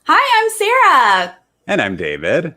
Hi, I'm Sarah. And I'm David.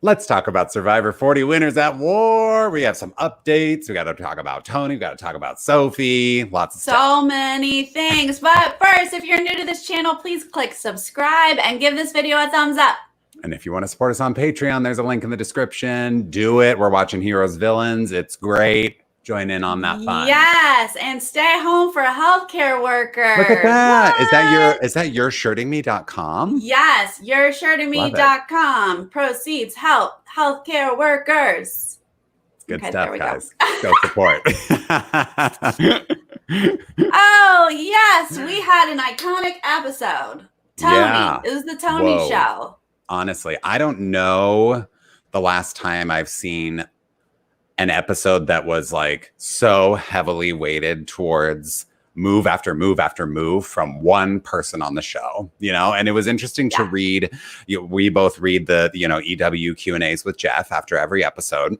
Let's talk about Survivor 40 Winners at War. We have some updates. We got to talk about Tony. We got to talk about Sophie. Lots of stuff. So many things. But first, if you're new to this channel, please click subscribe and give this video a thumbs up. And if you want to support us on Patreon, there's a link in the description. Do it. We're watching Heroes Villains. It's great. Join in on that fun. Yes, and stay home for healthcare workers. Look at that. What? Is that yourshirtingme.com? Yes, yourshirtingme.com. Proceeds help healthcare workers. Good Okay, stuff, guys. Go. Go support. Oh, yes, we had an iconic episode. Tony. Yeah. It was the Tony show. Honestly, I don't know the last time I've seen an episode that was like so heavily weighted towards move after move after move from one person on the show, and it was interesting to read. We both read the, EW Q&As with Jeff after every episode.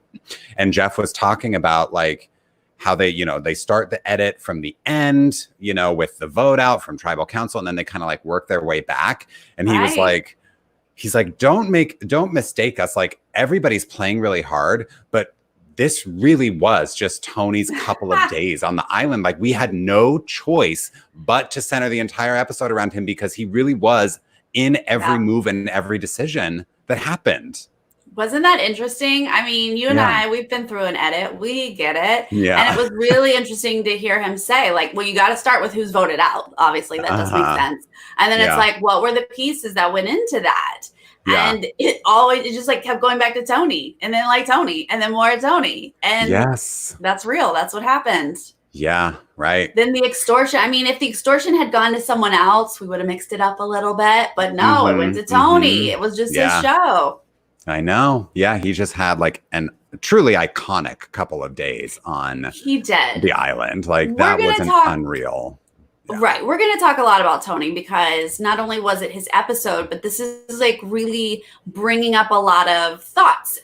And Jeff was talking about like how they start the edit from the end, with the vote out from tribal council. And then they kind of like work their way back. And he was like, don't mistake us. Like everybody's playing really hard, but this really was just Tony's couple of days on the island. Like we had no choice but to center the entire episode around him because he really was in every move and every decision that happened. Wasn't that interesting? I mean, you and I, we've been through an edit. We get it. Yeah. And it was really interesting to hear him say, like, well, you got to start with who's voted out. Obviously, that does make sense. And then it's like, what were the pieces that went into that? Yeah. And it just like kept going back to Tony and then like Tony and then more Tony. And yes, that's real. That's what happened. Yeah, right. Then the extortion. I mean, if the extortion had gone to someone else, we would have mixed it up a little bit. But no, it went to Tony. It was just his show. I know. Yeah, he just had like an truly iconic couple of days on the island. Like that was unreal. Yeah. Right. We're going to talk a lot about Tony because not only was it his episode, but this is like really bringing up a lot of thoughts.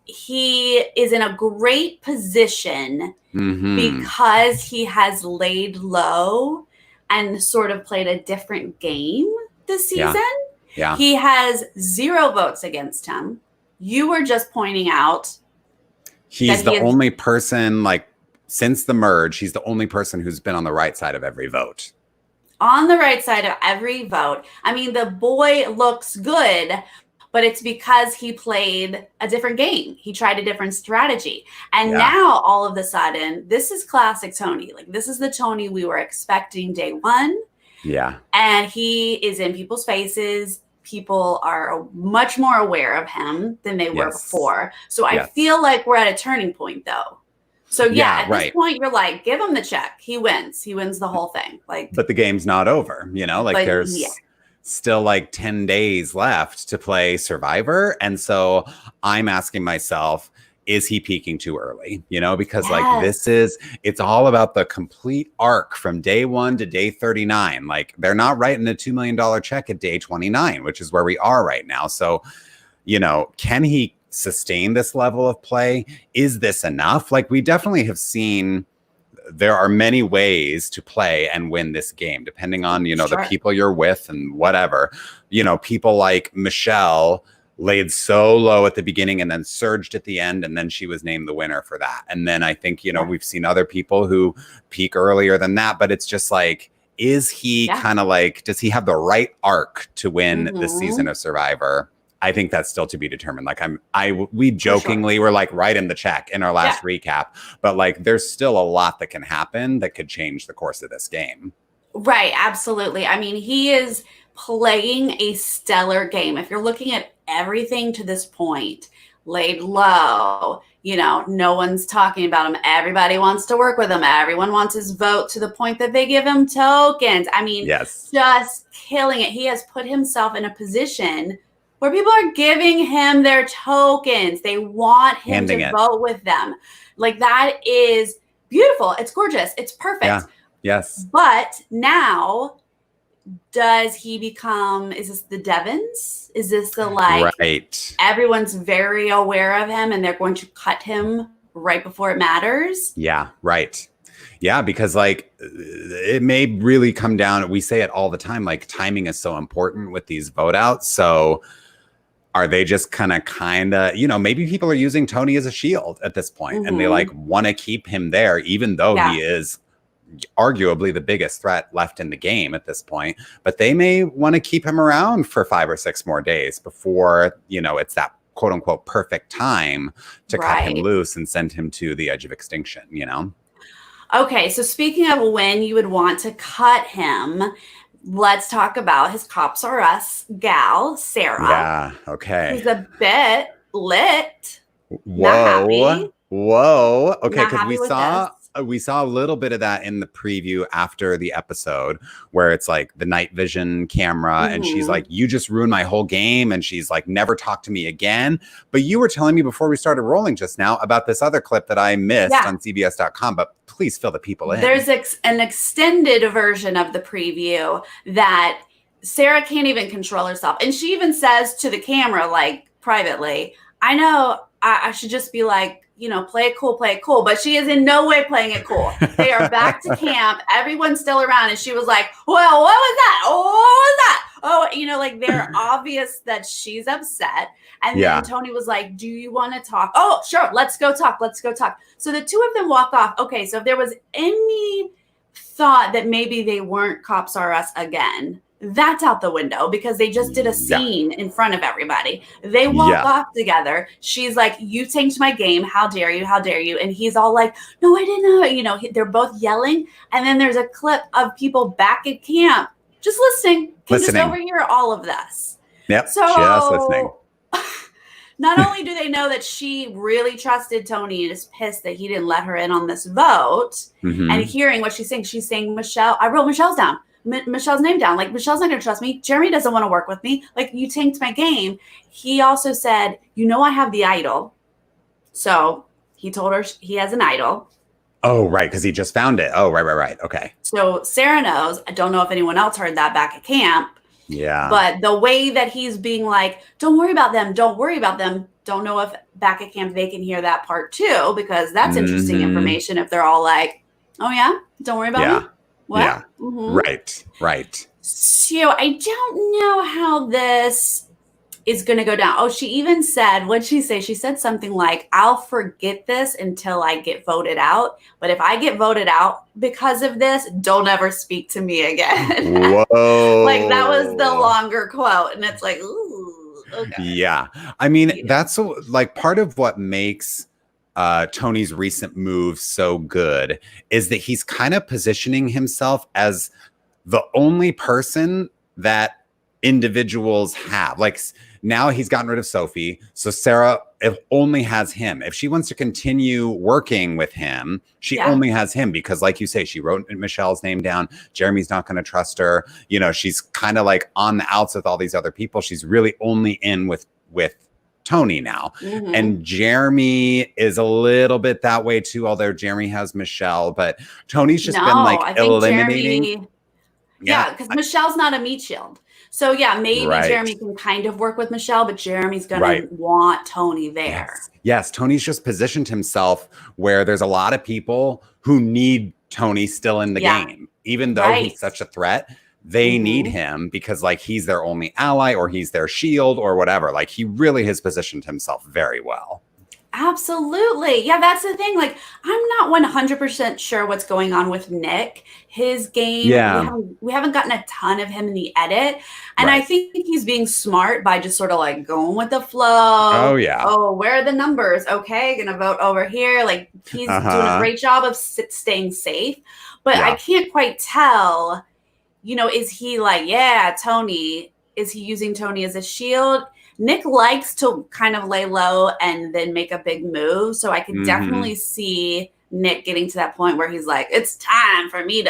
He is in a great position because he has laid low and sort of played a different game this season. Yeah. He has 0 votes against him. You were just pointing out. He's the only person like, since the merge, he's the only person who's been on the right side of every vote. On the right side of every vote. I mean, the boy looks good, but it's because he played a different game. He tried a different strategy. And now, all of a sudden, this is classic Tony. Like, this is the Tony we were expecting day one. Yeah. And he is in people's faces. People are much more aware of him than they were before. So I feel like we're at a turning point, though. So at this point, you're like, give him the check. He wins. He wins the whole thing. Like, but the game's not over. Like there's still like 10 days left to play Survivor, and so I'm asking myself, is he peaking too early? Because like it's all about the complete arc from day 1 to day 39. Like they're not writing a $2 million check at day 29, which is where we are right now. So, can he sustain this level of play? Is this enough? Like we definitely have seen there are many ways to play and win this game, depending on, the people you're with and whatever. People like Michelle laid so low at the beginning and then surged at the end, and then she was named the winner for that. And then I think, we've seen other people who peak earlier than that, but it's just like, is he kind of like, does he have the right arc to win this season of Survivor? I think that's still to be determined. Like we jokingly were like writing the check in our last recap, but like there's still a lot that can happen that could change the course of this game. Right. Absolutely. I mean, he is playing a stellar game. If you're looking at everything to this point, laid low, no one's talking about him. Everybody wants to work with him. Everyone wants his vote to the point that they give him tokens. I mean, just killing it. He has put himself in a position where people are giving him their tokens. They want him to vote with them. Like that is beautiful. It's gorgeous. It's perfect. Yeah. Yes. But now, does he become, is this the Devons? Is this the everyone's very aware of him and they're going to cut him right before it matters? Yeah, right. Yeah, because like it may really come down. We say it all the time, like timing is so important with these vote outs. So are they just kind of, maybe people are using Tony as a shield at this point, and they like want to keep him there, even though he is arguably the biggest threat left in the game at this point. But they may want to keep him around for 5 or 6 more days before, it's that quote unquote perfect time to cut him loose and send him to the edge of extinction, Okay, so speaking of when you would want to cut him, let's talk about his Cops R Us gal, Sarah. Yeah, okay. Who's a bit lit. Whoa. Okay, because we saw a little bit of that in the preview after the episode where it's like the night vision camera and she's like, you just ruined my whole game. And she's like, never talk to me again. But you were telling me before we started rolling just now about this other clip that I missed on CBS.com, but please fill the people in. There's an extended version of the preview that Sarah can't even control herself. And she even says to the camera, like privately, I know I should just be like, play it cool. But she is in no way playing it cool. They are back to camp. Everyone's still around. And she was like, well, what was that? Oh, what was that? Oh, like they're obvious that she's upset. And then Tony was like, do you want to talk? Oh, sure. Let's go talk. So the two of them walk off. Okay. So if there was any thought that maybe they weren't Cops R Us again, that's out the window because they just did a scene in front of everybody. They walk off together. She's like, you tanked my game. How dare you? How dare you? And he's all like, no, I didn't know. They're both yelling. And then there's a clip of people back at camp just listening. Just overhear all of this. Yep. So just listening. Not only do they know that she really trusted Tony and is pissed that he didn't let her in on this vote, and hearing what she's saying, Michelle, I wrote Michelle's down. Michelle's name down. Like, Michelle's not going to trust me. Jeremy doesn't want to work with me. Like, you tanked my game. He also said, I have the idol. So he told her he has an idol. Oh, right. Because he just found it. Oh, right. Okay. So Sarah knows. I don't know if anyone else heard that back at camp. Yeah. But the way that he's being like, don't worry about them. Don't worry about them. Don't know if back at camp they can hear that part too, because that's interesting information if they're all like, oh, yeah, don't worry about me. What? Yeah. Right. So I don't know how this is going to go down. Oh, she even said, what'd she say? She said something like, I'll forget this until I get voted out. But if I get voted out because of this, don't ever speak to me again. Whoa. Like that was the longer quote. And it's like, ooh, okay. Yeah. I mean, that's like part of what makes Tony's recent moves so good is that he's kind of positioning himself as the only person that individuals have. Like now he's gotten rid of Sophie. So Sarah only has him. If she wants to continue working with him, she only has him because like you say, she wrote Michelle's name down. Jeremy's not going to trust her. She's kind of like on the outs with all these other people. She's really only in with Tony now. And Jeremy is a little bit that way too, although Jeremy has Michelle, but Tony's just been like eliminating. Because Michelle's not a meat shield. So maybe Jeremy can kind of work with Michelle, but Jeremy's going to want Tony there. Yes, Tony's just positioned himself where there's a lot of people who need Tony still in the game, even though he's such a threat. They need him because like he's their only ally or he's their shield or whatever. Like he really has positioned himself very well. Absolutely. Yeah, that's the thing. Like, I'm not 100% sure what's going on with Nick. His game, we haven't gotten a ton of him in the edit. And I think he's being smart by just sort of like going with the flow. Oh, yeah. Oh, where are the numbers? Okay, gonna vote over here. Like, he's doing a great job of staying safe. But I can't quite tell, is he like, Tony, is he using Tony as a shield? Nick likes to kind of lay low and then make a big move. So I could definitely see Nick getting to that point where he's like, it's time for me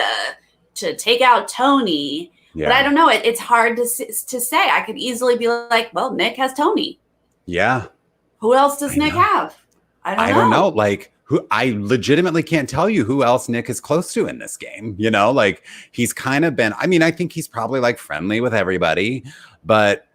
to take out Tony. Yeah. But I don't know. It's hard to say. I could easily be like, well, Nick has Tony. Yeah. Who else does Nick have? I don't know. Like, I legitimately can't tell you who else Nick is close to in this game. Like he's kind of been, I think he's probably like friendly with everybody, but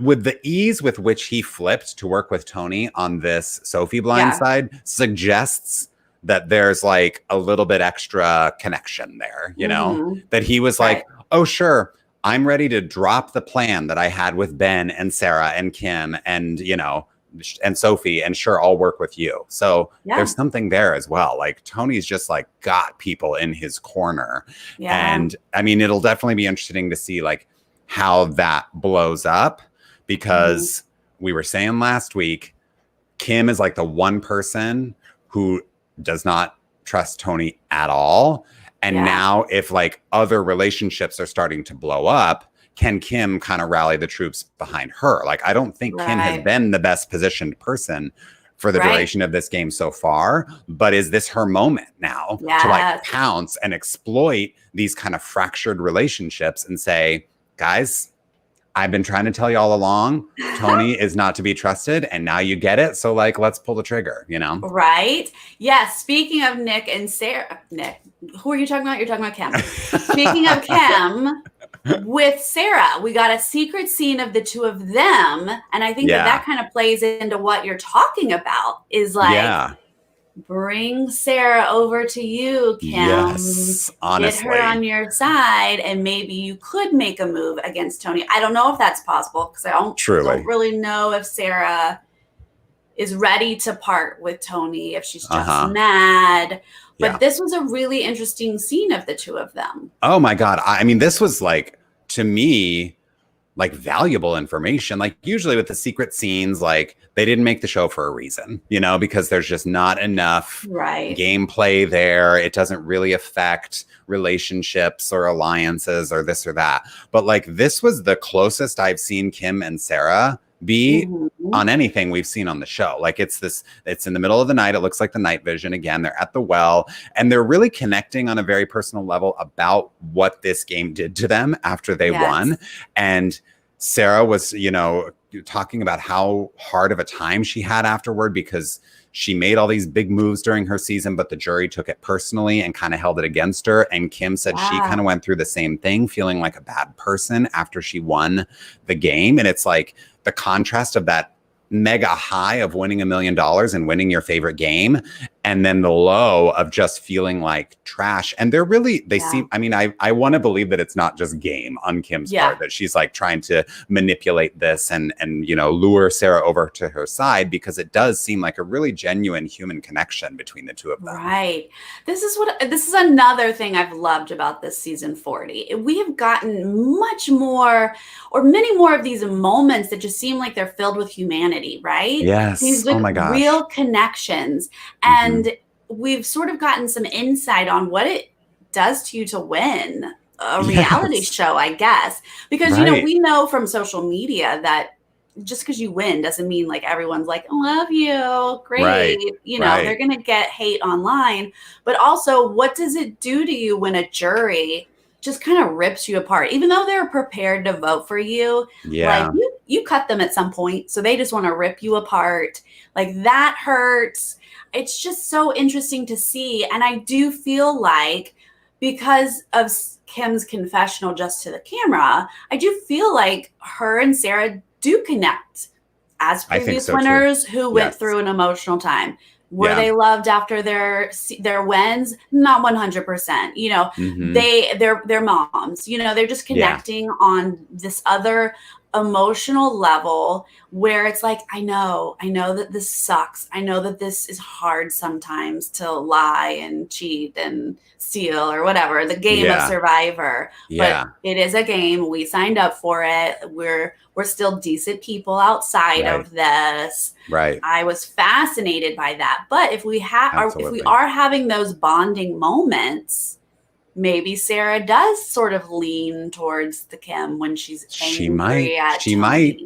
with the ease with which he flipped to work with Tony on this Sophie blind side suggests that there's like a little bit extra connection there, you know, that he was like, oh, sure, I'm ready to drop the plan that I had with Ben and Sarah and Kim and, you know, and Sophie, and sure, I'll work with you. So there's something there as well. Like Tony's just like got people in his corner. And I mean, it'll definitely be interesting to see like how that blows up, because we were saying last week, Kim is like the one person who does not trust Tony at all. And now if like other relationships are starting to blow up, can Kim kind of rally the troops behind her? Like, I don't think Kim has been the best positioned person for the duration of this game so far, but is this her moment now to like pounce and exploit these kind of fractured relationships and say, guys, I've been trying to tell you all along, Tony is not to be trusted, and now you get it. So like, let's pull the trigger, you know? Right. Yeah. Speaking of Nick and Sarah, Nick, who are you talking about? You're talking about Kim. Speaking of Kim, with Sarah, we got a secret scene of the two of them. And I think that kind of plays into what you're talking about, is like, bring Sarah over to you, Kim. Yes, honestly. Get her on your side, and maybe you could make a move against Tony. I don't know if that's possible, because I don't really know if Sarah is ready to part with Tony, if she's just mad. But this was a really interesting scene of the two of them. Oh my God. I mean, this was like, to me, like valuable information. Like usually with the secret scenes, like they didn't make the show for a reason, you know, because there's just not enough gameplay there. It doesn't really affect relationships or alliances or this or that. But like this was the closest I've seen Kim and Sarah be on anything we've seen on the show. Like it's in the middle of the night. It looks like the night vision again. They're at the well, and they're really connecting on a very personal level about what this game did to them after they won. And Sarah was, you know, talking about how hard of a time she had afterward, because she made all these big moves during her season, but the jury took it personally and kind of held it against her. And Kim said she kind of went through the same thing, feeling like a bad person after she won the game. And it's like the contrast of that mega high of winning $1 million and winning your favorite game, and then the low of just feeling like trash. And they're really, they seem, I mean, I want to believe that it's not just game on Kim's part, that she's like trying to manipulate this and, you know, lure Sarah over to her side, because it does seem like a really genuine human connection between the two of them. Right. This is another thing I've loved about this season 40. We have gotten much more, or many more of these moments that just seem like they're filled with humanity, right? Yes. These like real connections. And we've sort of gotten some insight on what it does to you to win a reality show, I guess. Because, you know, we know from social media that just because you win doesn't mean like everyone's like, love you, great. You know, they're going to get hate online. But also, what does it do to you when a jury just kind of rips you apart, even though they're prepared to vote for you? Like you cut them at some point, so they just want to rip you apart. Like that hurts. It's just so interesting to see. And I do feel like, because of Kim's confessional just to the camera, I do feel like her and Sarah do connect as previous winners who went through an emotional time. Were they loved after their wins? Not 100%. You know, they're moms. You know, they're just connecting on this other emotional level where it's like, I know that this sucks. I know that this is hard sometimes to lie and cheat and steal or whatever, the game of Survivor. But it is a game. We signed up for it. We're still decent people outside of this. Right. I was fascinated by that. But if we are having those bonding moments, maybe Sarah does sort of lean towards the Kim when she's angry at Tony. She might.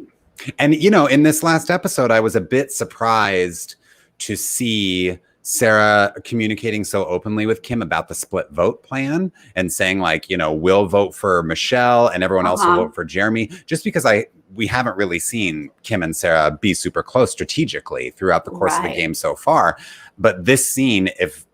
And, you know, in this last episode, I was a bit surprised to see Sarah communicating so openly with Kim about the split vote plan and saying like, you know, we'll vote for Michelle and everyone else will vote for Jeremy, just because we haven't really seen Kim and Sarah be super close strategically throughout the course of the game so far. But this scene, if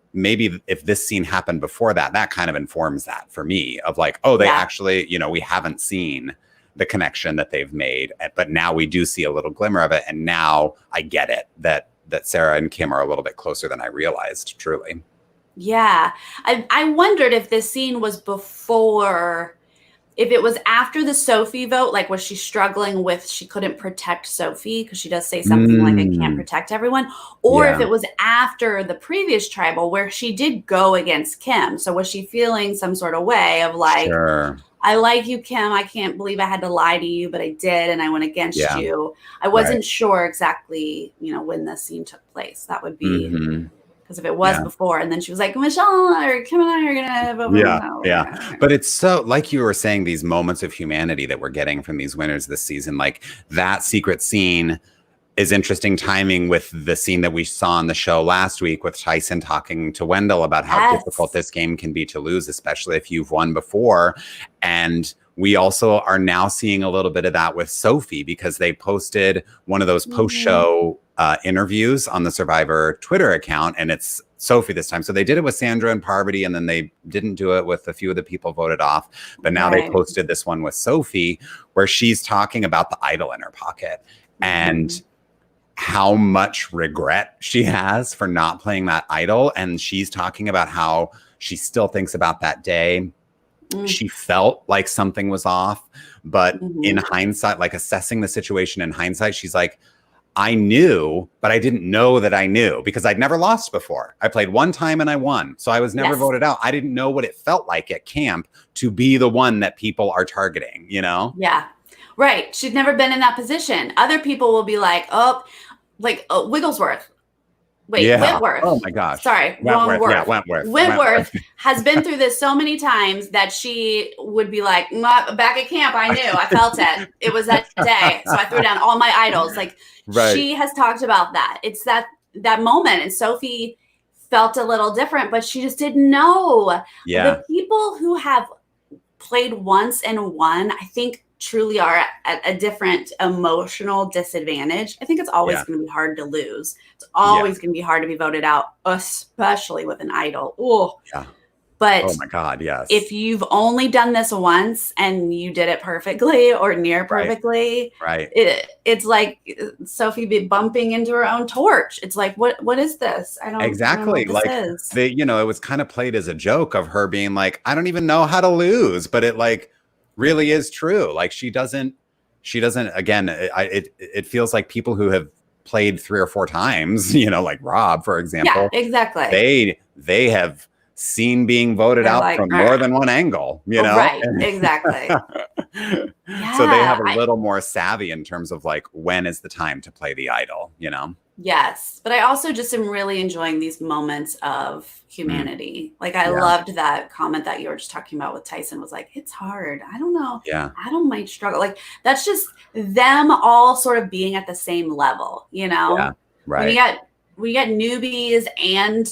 this scene happened before that kind of informs that for me of like, oh, they actually, you know, we haven't seen the connection that they've made, but now we do see a little glimmer of it. And now I get it that that Sarah and Kim are a little bit closer than I realized, truly. Yeah. I wondered if this scene was before, if it was after the Sophie vote, like was she struggling with, she couldn't protect Sophie because she does say something like, I can't protect everyone, or if it was after the previous tribal where she did go against Kim. So was she feeling some sort of way of like, I like you, Kim. I can't believe I had to lie to you, but I did, and I went against you. I wasn't sure exactly, when the scene took place. That would be because if it was before, and then she was like, Michelle or Kim and I are gonna vote for Michelle. Yeah. But it's so, like you were saying, these moments of humanity that we're getting from these winners this season, like that secret scene is interesting timing with the scene that we saw on the show last week with Tyson talking to Wendell about how difficult this game can be to lose, especially if you've won before. And we also are now seeing a little bit of that with Sophie because they posted one of those post-show interviews on the Survivor Twitter account, and it's Sophie this time. So they did it with Sandra and Parvati, and then they didn't do it with a few of the people voted off. But now they posted this one with Sophie where she's talking about the idol in her pocket and how much regret she has for not playing that idol. And she's talking about how she still thinks about that day. She felt like something was off, but in hindsight, like assessing the situation in hindsight, she's like, I knew, but I didn't know that I knew because I'd never lost before. I played one time and I won. So I was never voted out. I didn't know what it felt like at camp to be the one that people are targeting, Yeah. Right. She'd never been in that position. Other people will be like, Wigglesworth. Whitworth. Oh my gosh. Sorry, wrong word. Whitworth has been through this so many times that she would be like, back at camp, I knew, I felt it. It was that day. So I threw down all my idols. Like she has talked about that. It's that moment. And Sophie felt a little different, but she just didn't know. Yeah. The people who have played once and won, I think truly are at a different emotional disadvantage. I think it's always going to be hard to lose. It's always going to be hard to be voted out, especially with an idol. Oh, but oh my God, yes. If you've only done this once and you did it perfectly or near perfectly, it's like Sophie be bumping into her own torch. It's like, what is this? I don't exactly know what this is. It was kind of played as a joke of her being like, I don't even know how to lose, but it like really is true. Like she doesn't again, it feels like people who have played 3 or 4 times, like Rob, for example. Yeah, exactly. They have seen being voted out from more than one angle, Right, exactly. So they have a little more savvy in terms of like, when is the time to play the idol, Yes. But I also just am really enjoying these moments of humanity. Like I loved that comment that you were just talking about with Tyson was like, it's hard. I don't know. Yeah. Adam might struggle. Like that's just them all sort of being at the same level, Yeah. Right. We got newbies and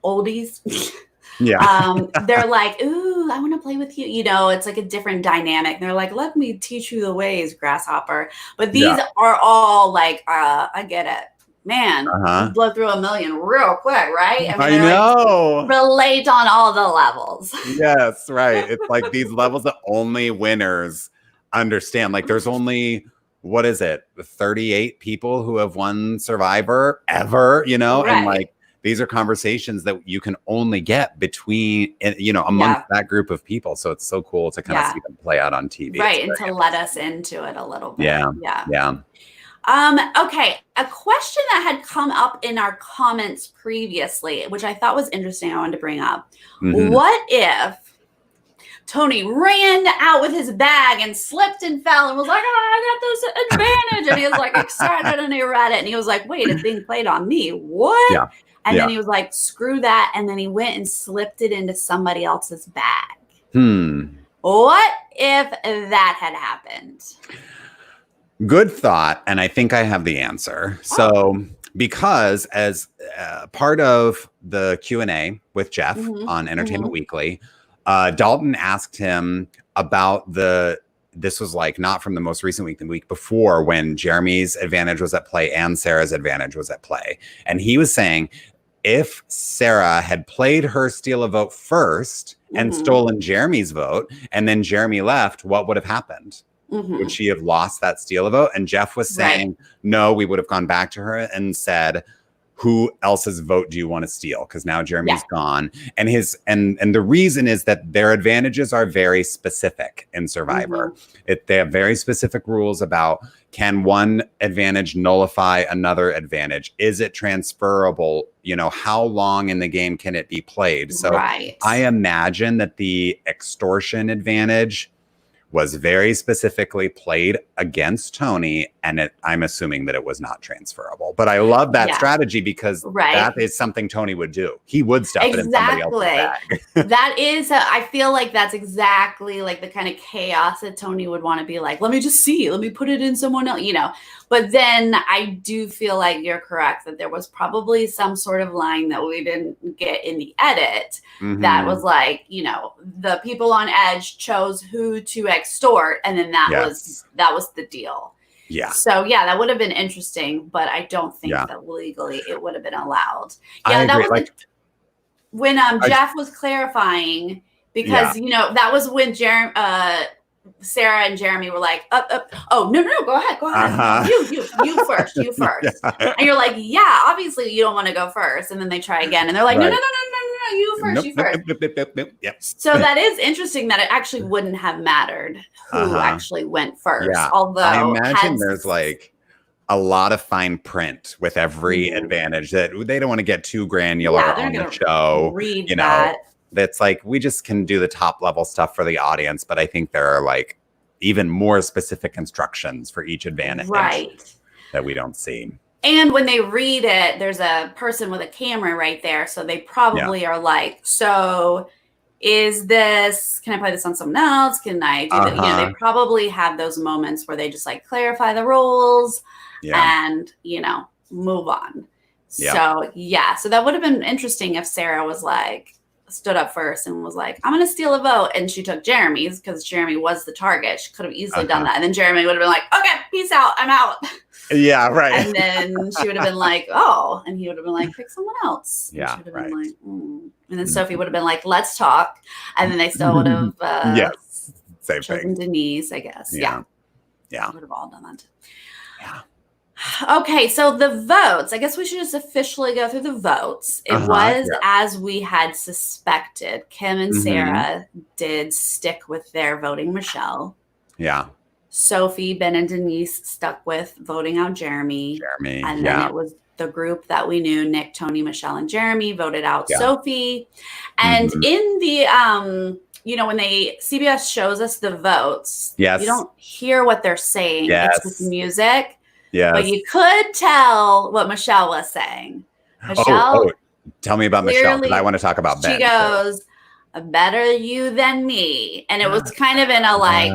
oldies. Yeah. They're like, ooh, I want to play with you. It's like a different dynamic. And they're like, let me teach you the ways, grasshopper. But these are all like, I get it. Man, blow through a million real quick, right? I know. Like, relate on all the levels. Yes, right. It's like these levels that only winners understand. Like there's only, what is it? 38 people who have won Survivor ever, Right. And like, these are conversations that you can only get between, amongst that group of people. So it's so cool to kind of see them play out on TV. Right. And to let us into it a little bit. Yeah. Okay. A question that had come up in our comments previously, which I thought was interesting, I wanted to bring up. What if Tony ran out with his bag and slipped and fell and was like, I got this advantage. And he was like excited and he read it. And he was like, wait, it's being played on me. What? Yeah. And then he was like, screw that. And then he went and slipped it into somebody else's bag. What if that had happened? Good thought. And I think I have the answer. So because as part of the Q&A with Jeff on Entertainment Weekly, Dalton asked him about this was like not from the most recent week, the week before when Jeremy's advantage was at play and Sarah's advantage was at play. And he was saying, if Sarah had played her steal a vote first and stolen Jeremy's vote, and then Jeremy left, what would have happened? would she have lost that steal a vote? And Jeff was saying, no, we would have gone back to her and said, who else's vote do you want to steal? Because now Jeremy's gone. And the reason is that their advantages are very specific in Survivor. They have very specific rules about, can one advantage nullify another advantage? Is it transferable? You know, how long in the game can it be played? So I imagine that the extortion advantage was very specifically played against Tony, and I'm assuming that it was not transferable. But I love that strategy because that is something Tony would do. He would stuff it in somebody else's bag. That is, I feel like that's exactly like the kind of chaos that Tony would want to be like, let me just see, let me put it in someone else, you know. But then I do feel like you're correct that there was probably some sort of line that we didn't get in the edit that was like, you know, the people on Edge chose who to extort, and then that was the deal. Yeah. So yeah, that would have been interesting, but I don't think that legally it would have been allowed. Yeah, I agree. that was like when Jeff was clarifying, because you know that was when Sarah and Jeremy were like, oh, no, go ahead. You first. And you're like, yeah, obviously you don't want to go first. And then they try again. And they're like, no, you first, you first. So that is interesting that it actually wouldn't have mattered who actually went first. Yeah. Although I imagine there's like a lot of fine print with every advantage that they don't want to get too granular on the show. You know, that's like, we just can do the top level stuff for the audience, but I think there are like even more specific instructions for each advantage that we don't see. And when they read it, there's a person with a camera right there, so they probably are like, so is this, can I play this on someone else? Can I do that? You know, they probably have those moments where they just like clarify the rules and, you know, move on. So so that would have been interesting if Sarah was like, stood up first and was like, I'm going to steal a vote. And she took Jeremy's because Jeremy was the target. She could have easily done that. And then Jeremy would have been like, okay, peace out. I'm out. Yeah, right. And then she would have been like, oh, and he would have been like, pick someone else. And yeah, she would have been like, And then Sophie would have been like, let's talk. And then they still would have same chosen thing. Denise, I guess. Yeah. They would have all done that. Yeah. Okay, so the votes. I guess we should just officially go through the votes. It was as we had suspected. Kim and Sarah did stick with their voting Michelle. Yeah. Sophie, Ben, and Denise stuck with voting out Jeremy. And then it was the group that we knew, Nick, Tony, Michelle, and Jeremy voted out Sophie. And in the you know, when CBS shows us the votes, you don't hear what they're saying. It's just music. But you could tell what Michelle was saying. Michelle, tell me about Michelle, because I want to talk about Ben. She goes, better you than me. And it was kind of in a like,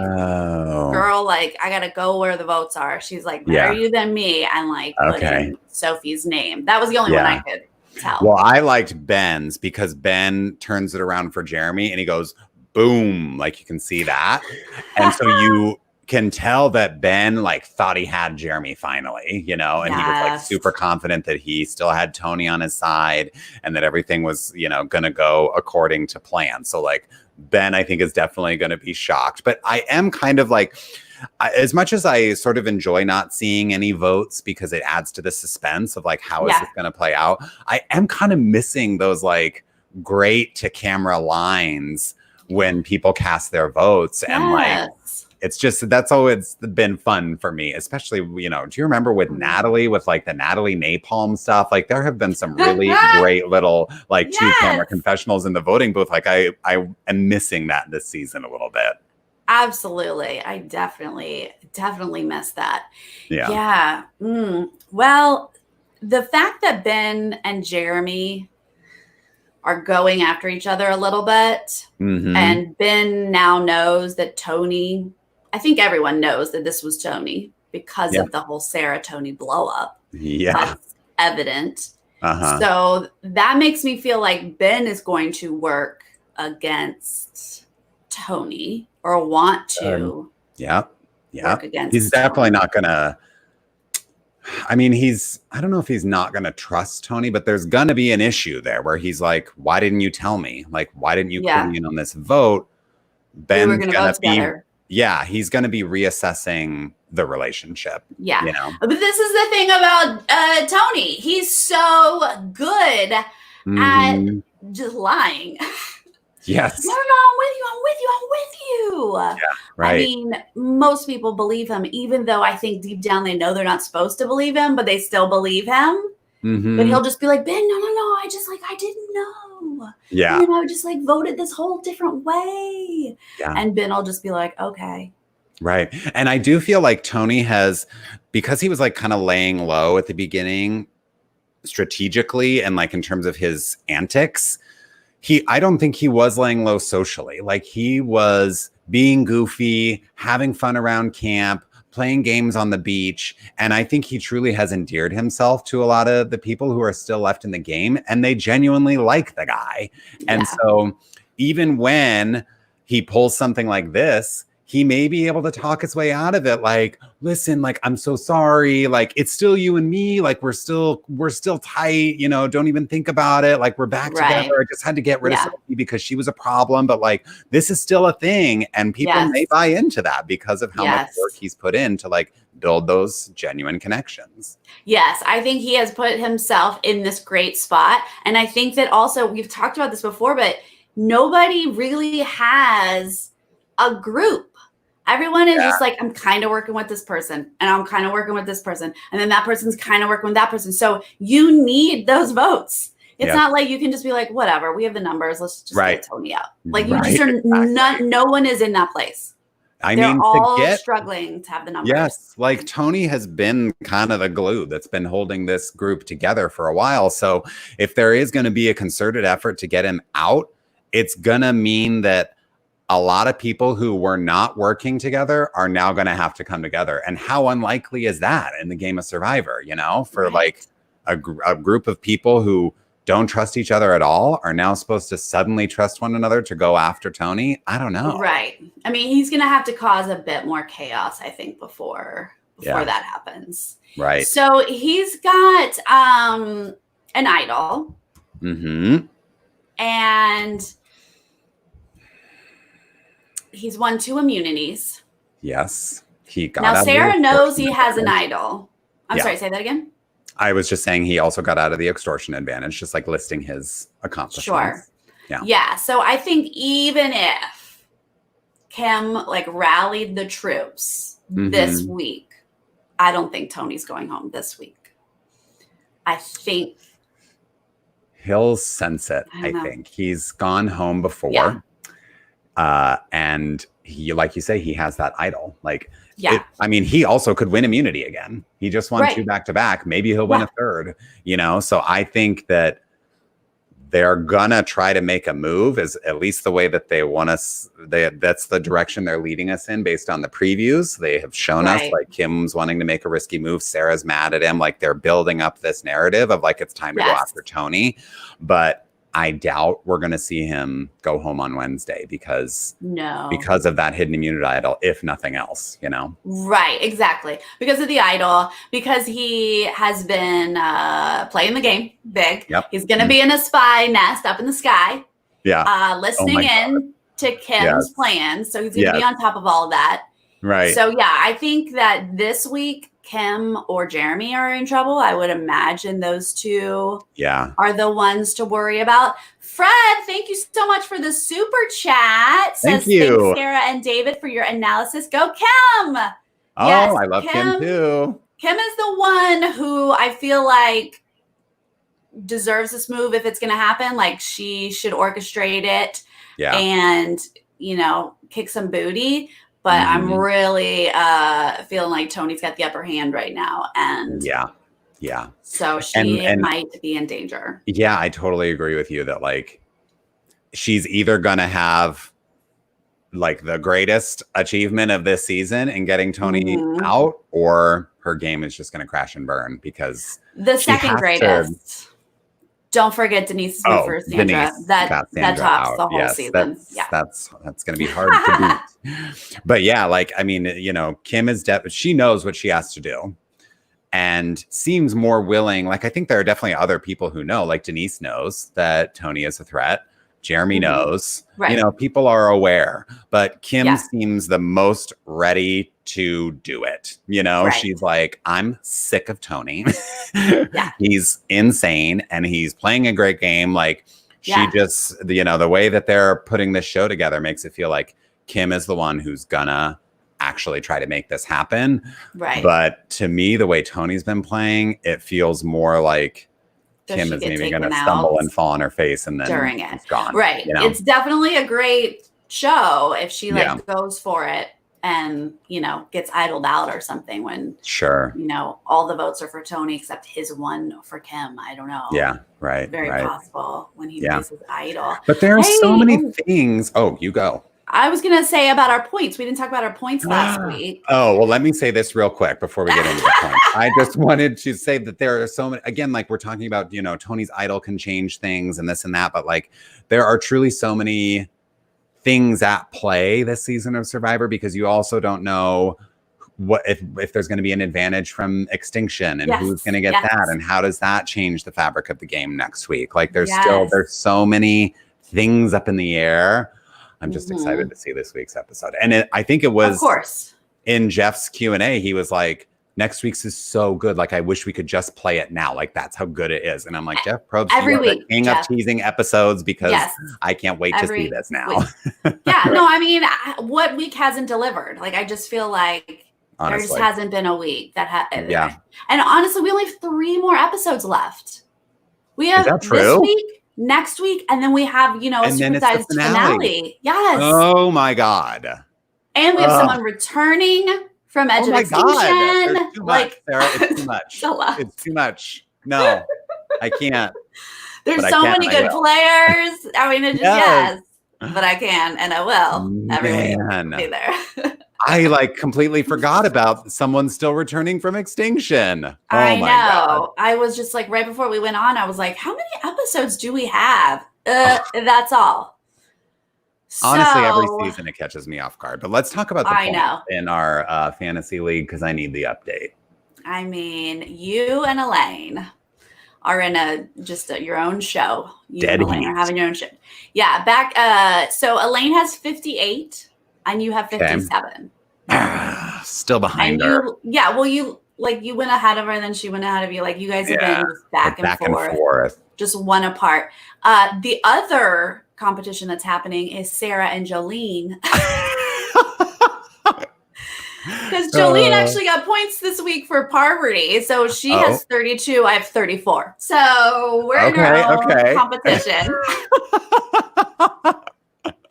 girl, like, I got to go where the votes are. She's like, better you than me. And like, putting Sophie's name. That was the only one I could tell. Well, I liked Ben's because Ben turns it around for Jeremy and he goes, boom. Like, you can see that. And so you can tell that Ben like thought he had Jeremy finally, you know, and he was like super confident that he still had Tony on his side and that everything was, you know, going to go according to plan. So like Ben, I think, is definitely going to be shocked. But I am kind of like, as much as I sort of enjoy not seeing any votes because it adds to the suspense of like, how is this going to play out? I am kind of missing those like great to camera lines when people cast their votes and like, it's just, that's always been fun for me, especially, you know, do you remember with Natalie, with like the Natalie napalm stuff? Like there have been some really great little like two camera confessionals in the voting booth. Like I am missing that this season a little bit. Absolutely. I definitely miss that. Yeah. Well, the fact that Ben and Jeremy are going after each other a little bit, and Ben now knows that Tony, I think everyone knows that this was Tony because of the whole Sarah Tony blow up. That's evident. So that makes me feel like Ben is going to work against Tony or want to. Work against he's definitely not going to. I mean, I don't know if he's not going to trust Tony, but there's going to be an issue there where he's like, why didn't you tell me? Like, why didn't you put me in on this vote? Ben's going to be, yeah, he's going to be reassessing the relationship. Yeah. You know? But this is the thing about Tony. He's so good at just lying. Yes. No, I'm with you. Yeah, right. I mean, most people believe him, even though I think deep down they know they're not supposed to believe him, but they still believe him. But he'll just be like, Ben, no, I didn't know. Yeah. And then I just voted this whole different way. Yeah. And Ben will just be like, okay. Right. And I do feel like Tony has, because he was kind of laying low at the beginning strategically and in terms of his antics, I don't think he was laying low socially. He was being goofy, having fun around camp, playing games on the beach. And I think he truly has endeared himself to a lot of the people who are still left in the game, and they genuinely like the guy. Yeah. And so even when he pulls something like this, he may be able to talk his way out of it. Listen, I'm so sorry. It's still you and me. We're still tight. Don't even think about it. We're back together. I just had to get rid of Sophie because she was a problem. But this is still a thing. And people may buy into that because of how much work he's put in to build those genuine connections. Yes, I think he has put himself in this great spot. And I think that also, we've talked about this before, but nobody really has a group. Everyone is just I'm kind of working with this person, and I'm kind of working with this person, and then that person's kind of working with that person. So you need those votes. It's not you can just be whatever, we have the numbers, let's just get Tony out. You just are no one is in that place. They're all struggling to have the numbers. Yes, Tony has been kind of the glue that's been holding this group together for a while. So if there is going to be a concerted effort to get him out, it's going to mean that a lot of people who were not working together are now going to have to come together. And how unlikely is that in the game of Survivor, for a group of people who don't trust each other at all are now supposed to suddenly trust one another to go after Tony? I don't know. Right. I mean, he's going to have to cause a bit more chaos, I think, before that happens. Right. So he's got an idol. Mm-hmm. And he's won 2 immunities. Yes. He got now Sarah knows he has an idol. I'm sorry, say that again. I was just saying he also got out of the extortion advantage, just listing his accomplishments. Sure. Yeah. Yeah. So I think even if Kim rallied the troops this week, I don't think Tony's going home this week. I think he'll sense it. I think he's gone home before. Yeah. And he, like you say, he has that idol. He also could win immunity again. He just won 2 back-to-back. Maybe he'll win a third, So I think that they're gonna try to make a move, is at least the way that they want us. That's the direction they're leading us in based on the previews. They have shown us Kim's wanting to make a risky move. Sarah's mad at him. They're building up this narrative of it's time to go after Tony. But I doubt we're going to see him go home on Wednesday because of that hidden immunity idol, if nothing else, Right, exactly. Because of the idol, because he has been playing the game big. Yep. He's going to be in a spy nest up in the sky. Yeah. Listening in to Kim's plans. So he's going to be on top of all of that. Right. So yeah, I think that this week Kim or Jeremy are in trouble. I would imagine those two are the ones to worry about. Fred, thank you so much for the super chat. Thank you. Thanks, Sarah and David, for your analysis. Go Kim. Oh, yes, I love Kim too. Kim is the one who I feel deserves this move if it's going to happen. She should orchestrate it and, kick some booty. But I'm really feeling Tony's got the upper hand right now. And so she might be in danger. Yeah, I totally agree with you that she's either going to have the greatest achievement of this season in getting Tony out, or her game is just going to crash and burn because the second greatest. Don't forget Denise's move for Sandra. That tops the whole season. That's going to be hard to beat. But Kim is she knows what she has to do, and seems more willing. I think there are definitely other people who know. Denise knows that Tony is a threat, Jeremy knows. Right. You know, people are aware, but Kim seems the most ready to do it. You know, she's like, I'm sick of Tony. He's insane and he's playing a great game. Like, she just, you know, the way that they're putting this show together makes it feel like Kim is the one who's gonna actually try to make this happen. Right. But to me, the way Tony's been playing, it feels more like Kim is maybe going to stumble and fall on her face and then during it's gone. Right. You know? It's definitely a great show if she like goes for it and, you know, gets idled out or something when, you know, all the votes are for Tony except his one for Kim. I don't know. Yeah. Right. Very possible when he plays his idol. But there are so many things. Oh, you go. I was going to say about our points. We didn't talk about our points last week. Oh, well, let me say this real quick before we get into the points. I just wanted to say that there are so many, again, like we're talking about, you know, Tony's idol can change things and this and that, but like there are truly so many things at play this season of Survivor because you also don't know what if there's going to be an advantage from extinction and who's going to get that and how does that change the fabric of the game next week? Like there's there's so many things up in the air. I'm just excited to see this week's episode. And I think it was, of course, in Jeff's Q&A, he was like, next week's is so good. Like, I wish we could just play it now. Like, that's how good it is. And I'm like, Jeff Probst, every week, the king of teasing episodes because I can't wait to see this now. No, I mean, what week hasn't delivered? Like, I just feel like there just hasn't been a week that And honestly, we only have 3 more episodes left. We have this week, next week, and then we have, you know, a supersized finale. Yes. Oh my God. And we have someone returning from Edge of Extinction. Like, Sarah, it's too much. It's too much. No, I can't. There's so many good players. I mean, it's just but I can and I will every week be there. I like completely forgot about someone still returning from extinction. I know. God. I was just like, right before we went on, I was like, how many episodes do we have? That's all. Honestly, every season it catches me off guard. But let's talk about the points in our fantasy league because I need the update. I mean, you and Elaine are in your own show. You and Elaine are having your own show. Yeah, back. So Elaine has 58. And you have 57. Still behind her. Well, you went ahead of her, and then she went ahead of you. Like you guys have been just back and forth, just one apart. The other competition that's happening is Sarah and Jolene. Because Jolene actually got points this week for poverty. So she has 32. I have 34. So we're in our own competition.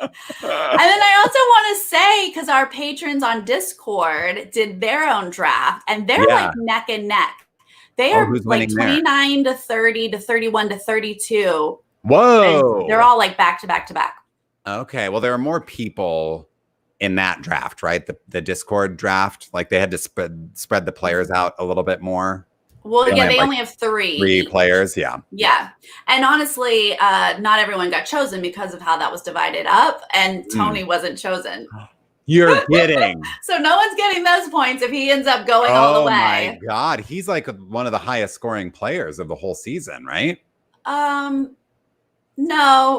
And then I also want to say, because our patrons on Discord did their own draft, and they're like neck and neck. They are like 29 to 30 to 31 to 32. Whoa. They're all like back to back to back. Okay. Well, there are more people in that draft, right? The Discord draft. Like they had to spread the players out a little bit more. Well, they only have 3. 3 players, Yeah. And honestly, not everyone got chosen because of how that was divided up, and Tony wasn't chosen. You're kidding. So no one's getting those points if he ends up going all the way. Oh my God. He's like one of the highest scoring players of the whole season, right? No,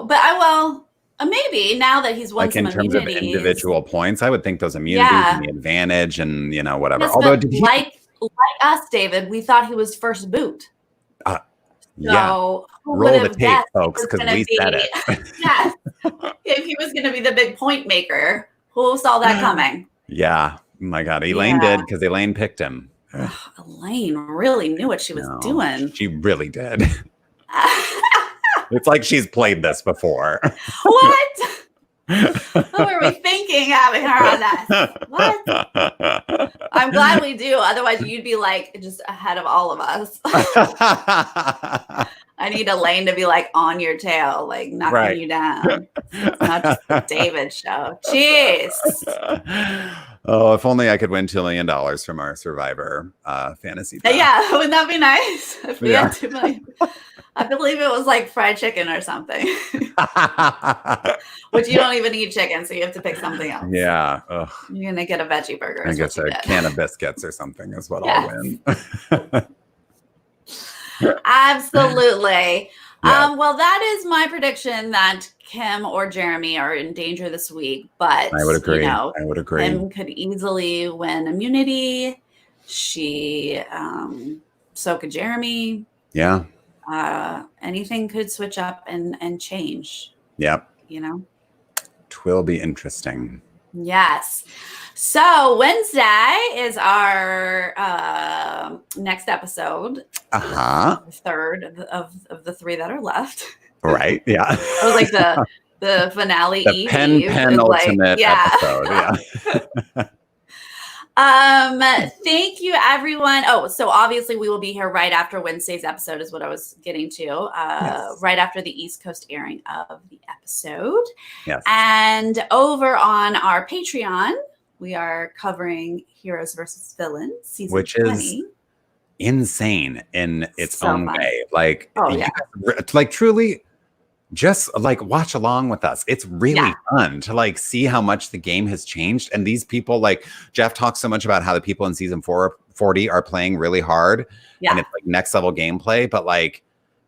but maybe now that he's won like some in terms of individual points, I would think those immunities and the advantage and, you know, whatever. Yes, although like us, David, we thought he was first boot. So roll the tape, folks, because we said it. Yes. If he was going to be the big point maker, who saw that coming? Yeah. Oh my God. Elaine did, because Elaine picked him. Elaine really knew what she was doing. She really did. It's like she's played this before. What? What were we thinking having her on us? What? I'm glad we do. Otherwise, you'd be like just ahead of all of us. I need Elaine to be like on your tail, like knocking you down. It's not just the David show. Jeez. Oh, if only I could win $2 million from our Survivor fantasy draft. Yeah, wouldn't that be nice? If we had $2 million. I believe it was like fried chicken or something. Which you don't even eat chicken, so you have to pick something else. Yeah. Ugh. You're gonna get a veggie burger. I guess a can of biscuits or something is what I'll win. Absolutely. Yeah. Well, that is my prediction that Kim or Jeremy are in danger this week, but I would agree. I would agree. Kim could easily win immunity. So could Jeremy. Yeah. Anything could switch up and change. Yep. Twill be interesting. Yes. So Wednesday is our next episode. The third of the 3 that are left. Right. Yeah. It was like the finale. The penultimate episode. Yeah. Thank you, everyone. Oh, so obviously we will be here right after Wednesday's episode is what I was getting to. Right after the East Coast airing of the episode. Yes. And over on our Patreon, we are covering Heroes versus Villains season 20. Which is insane in its own way. Truly. Just watch along with us. It's really fun to see how much the game has changed. And these people, Jeff talks so much about how the people in season 40 are playing really hard. Yeah. And it's next level gameplay. But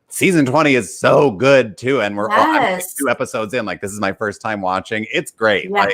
season 20 is so good too. And we're all 2 episodes in. This is my first time watching. It's great. Yeah.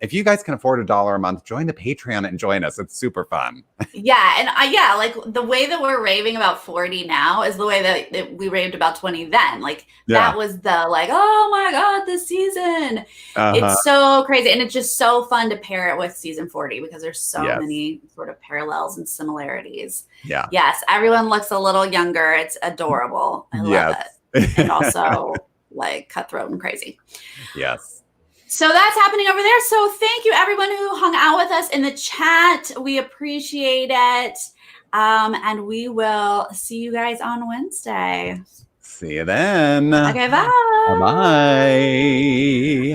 If you guys can afford $1 a month, join the Patreon and join us. It's super fun. Yeah. And the way that we're raving about 40 now is the way that we raved about 20 then. That was the oh my God, this season. It's so crazy. And it's just so fun to pair it with season 40 because there's so many sort of parallels and similarities. Yeah. Yes. Everyone looks a little younger. It's adorable. I love it. And also cutthroat and crazy. Yes. So that's happening over there. So thank you, everyone who hung out with us in the chat. We appreciate it. And we will see you guys on Wednesday. See you then. Okay, bye. Bye.